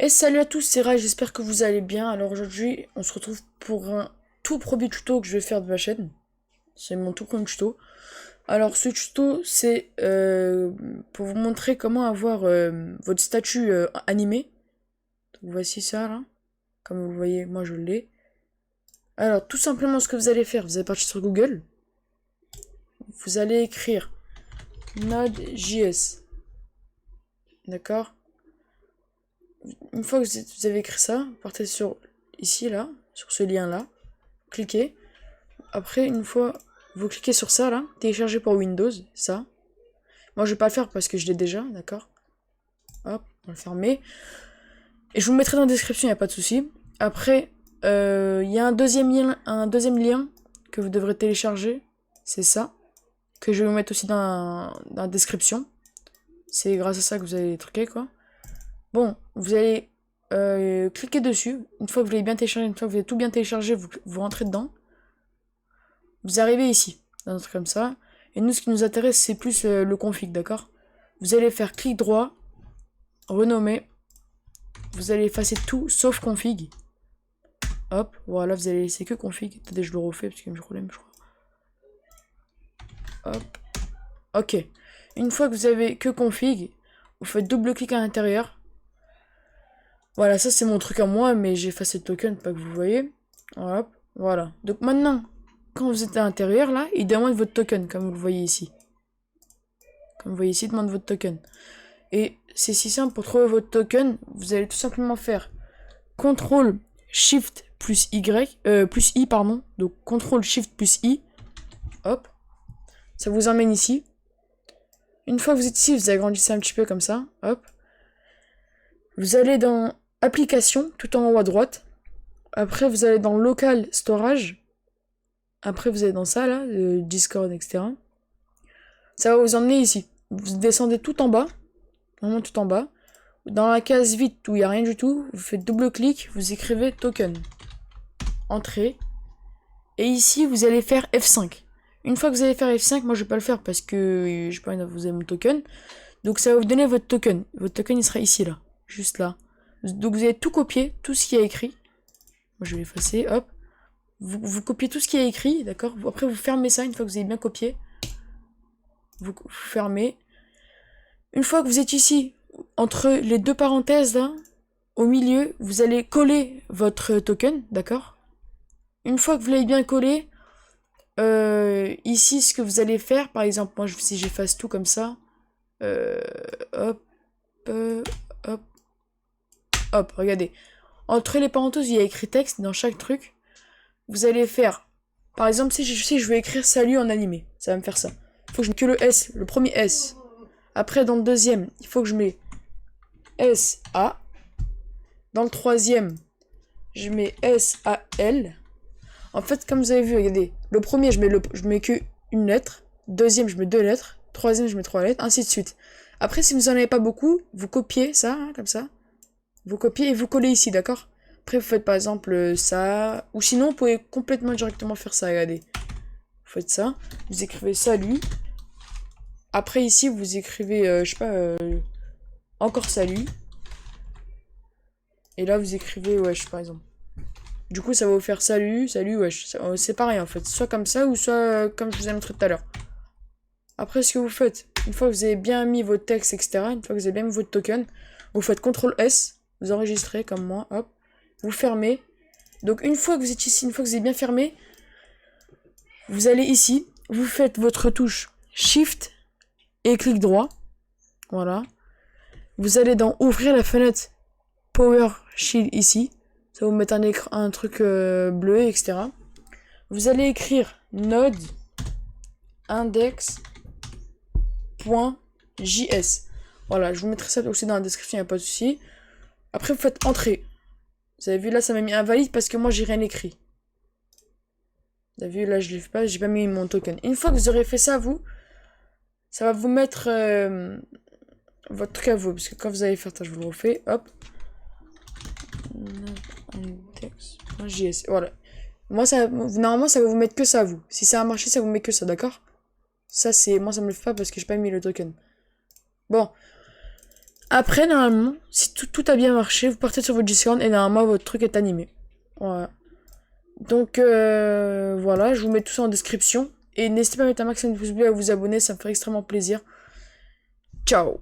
Et salut à tous, c'est Rai, j'espère que vous allez bien. Alors aujourd'hui, on se retrouve pour un tout premier tuto que je vais faire de ma chaîne. C'est mon tout premier tuto. Alors ce tuto, c'est pour vous montrer comment avoir votre statut animé. Donc, voici ça là. Comme vous le voyez, moi je l'ai. Alors tout simplement ce que vous allez faire, vous allez partir sur Google. Vous allez écrire Node.js. D'accord? Une fois que vous avez écrit ça, partez sur ici là, sur ce lien là. Cliquez. Après, une fois, vous cliquez sur ça là, télécharger pour Windows, ça. Moi, je vais pas le faire parce que je l'ai déjà, d'accord. Hop, on va le fermer. Et je vous le mettrai dans la description, il n'y a pas de souci. Après, il y a un deuxième lien que vous devrez télécharger. C'est ça. Que je vais vous mettre aussi dans la description. C'est grâce à ça que vous allez truquer, quoi. Bon, vous allez cliquer dessus. Une fois que vous l'avez bien téléchargé, une fois que vous avez tout bien téléchargé, vous rentrez dedans. Vous arrivez ici, un truc comme ça. Et nous, ce qui nous intéresse, c'est plus le config, d'accord? Vous allez faire clic droit, renommer. Vous allez effacer tout sauf config. Hop, voilà, vous allez laisser que config. Attendez, je le refais parce qu'il y a un problème, je crois. Hop. Ok. Une fois que vous avez que config, vous faites double clic à l'intérieur. Voilà, ça c'est mon truc à moi, mais j'ai effacé le token, pas que vous voyez. Hop, voilà. Donc maintenant, quand vous êtes à l'intérieur, là, il demande votre token, comme vous le voyez ici. Comme vous voyez ici, il demande votre token. Et c'est si simple, pour trouver votre token, vous allez tout simplement faire CTRL SHIFT plus Y, plus I, pardon. Donc CTRL SHIFT plus I. Hop. Ça vous emmène ici. Une fois que vous êtes ici, vous agrandissez un petit peu comme ça. Hop. Vous allez dans Applications, tout en haut à droite. Après, vous allez dans Local Storage. Après, vous allez dans ça, là, Discord, etc. Ça va vous emmener ici. Vous descendez tout en bas. Vraiment tout en bas. Dans la case vide où il n'y a rien du tout, vous faites double clic, vous écrivez token. Entrée. Et ici, vous allez faire F5. Une fois que vous allez faire F5, moi je vais pas le faire parce que j'ai pas envie de vous avez mon token. Donc ça va vous donner votre token. Votre token il sera ici là. Juste là. Donc vous allez tout copier, tout ce qui est écrit. Moi je vais l'effacer, hop. Vous copiez tout ce qui est écrit, d'accord. Après vous fermez ça une fois que vous avez bien copié. Vous fermez. Une fois que vous êtes ici, entre les deux parenthèses là, au milieu, vous allez coller votre token, d'accord? Une fois que vous l'avez bien collé, ici, ce que vous allez faire, par exemple, moi, si j'efface tout comme ça, hop, hop, hop, regardez. Entre les parenthèses, il y a écrit texte dans chaque truc. Vous allez faire, par exemple, si je veux écrire salut en animé, ça va me faire ça. Il faut que je mette que le S, le premier S. Après, dans le deuxième, il faut que je mets S-A. Dans le troisième, je mets S-A-L. En fait, comme vous avez vu, regardez, le premier, je mets que une lettre. Deuxième, je mets 2 lettres. Troisième, je mets 3 lettres, ainsi de suite. Après, si vous en avez pas beaucoup, vous copiez ça, hein, comme ça. Vous copiez et vous collez ici, d'accord? Après, vous faites par exemple ça. Ou sinon, vous pouvez complètement directement faire ça, regardez. Vous faites ça, vous écrivez salut. Après, ici, vous écrivez, je sais pas, encore salut. Et là, vous écrivez wesh, par exemple. Du coup, ça va vous faire salut, salut, wesh. C'est pareil en fait. Soit comme ça ou soit comme je vous ai montré tout à l'heure. Après, ce que vous faites, une fois que vous avez bien mis votre texte, etc., une fois que vous avez bien mis votre token, vous faites CTRL S, vous enregistrez comme moi, hop, vous fermez. Donc, une fois que vous êtes ici, une fois que vous avez bien fermé, vous allez ici, vous faites votre touche Shift et clic droit. Voilà. Vous allez dans Ouvrir la fenêtre PowerShell ici. Ça va vous mettre un truc bleu, etc. Vous allez écrire node index.js. Voilà, je vous mettrai ça aussi dans la description, il n'y a pas de souci. Après, vous faites entrer. Vous avez vu, là, ça m'a mis invalide parce que moi, j'ai rien écrit. Vous avez vu, là, je l'ai fait pas, j'ai pas mis mon token. Une fois que vous aurez fait ça, ça va vous mettre votre truc à vous. Parce que quand vous allez faire ça, je vous le refais. Hop. Index.js. Voilà. Moi, normalement, ça va vous mettre que ça, vous. Si ça a marché, ça vous met que ça, d'accord? Ça, c'est... Moi, ça me le fait pas parce que j'ai pas mis le token. Bon. Après, normalement, si tout a bien marché, vous partez sur votre Discord et normalement, votre truc est animé. Voilà. Donc, voilà, je vous mets tout ça en description. Et n'hésitez pas à mettre un maximum de pouces bleus et à vous abonner, ça me ferait extrêmement plaisir. Ciao!